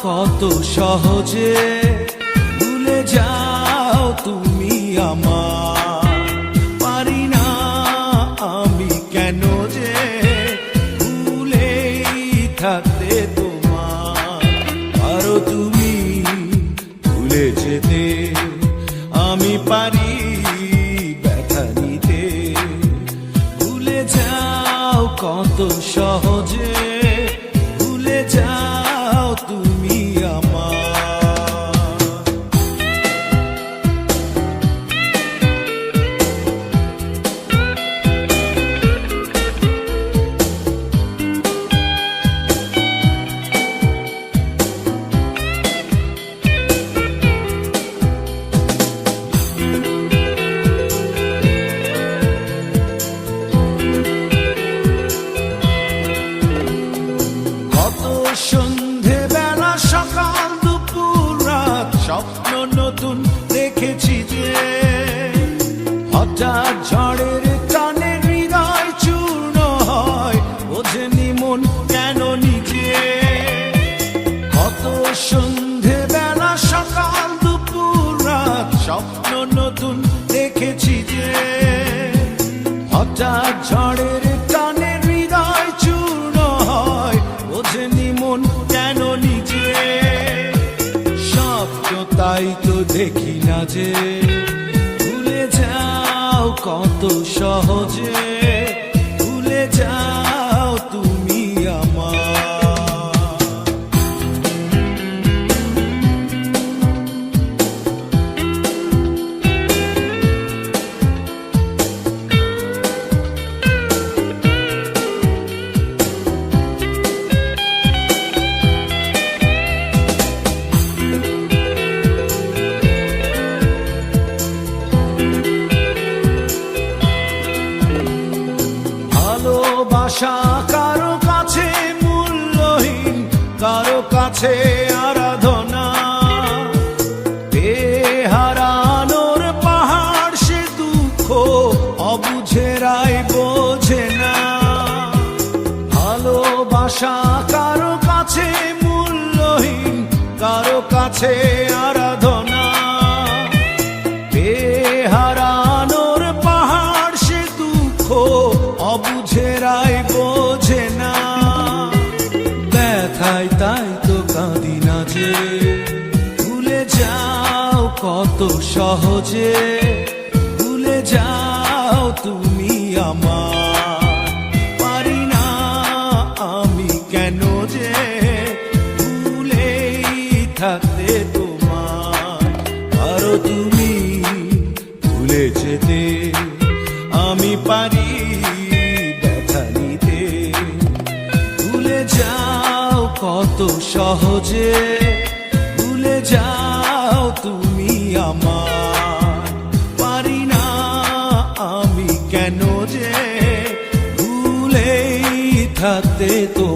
কত সহজে ভুলে যাও তুমি আমার। পারি না আমি কেন যে ভুলেই থাকতে তোমার। পারো তুমি ভুলে যেতে, আমি পারি ব্যথা নিতে। ভুলে যাও কত সহজে ভুলে যাও তুমি আমার। সন্ধে বেলা সকাল দুপুর রাত স্বপ্ন নতুন দেখেছি যে, হঠাৎ ঝড়ের টানে হৃদয় চূর্ণ হয়, বোঝেনি মন কেন নিজে। কত সন্ধে বেলা সকাল দুপুর রাত স্বপ্ন নতুন দেখেছি যে, হঠাৎ ঝড়ের টানে হৃদয় চূর্ণ হয়, বোঝেনি মন কেন নিজে। স্বপ্ন তাই তো দেখি না যে ভুলে যাও কত সহজে ভুলে যাও তুমি আমার। ভালোবাসা কারো কাছে মূল্যহীন, কারো কাছে আরাধনা। হারানোর পাহাড় সে দুঃখ অবুঝেরাই বোঝে না। ভালোবাসা কারো কাছে মূল্যহীন, কারো কাছে আরাধনা। হারানোর পাহাড় সে দুঃখ অবুঝেরাই বোঝে না। ব্যথায় তাই তো কাঁদি না যে ভুলে যাও কত সহজে ভুলে যাও তুমি আমার। পারি না আমি কেন যে ভুলেই থাকতে তোমার। পারো তুমি ভুলে যেতে, আমি পারি ব্যথা নিতে। ভুলে যাও কত সহজে ভুলে যাও তুমি আমার। পারি না আমি কেন যে ভুলেই থাকতে তো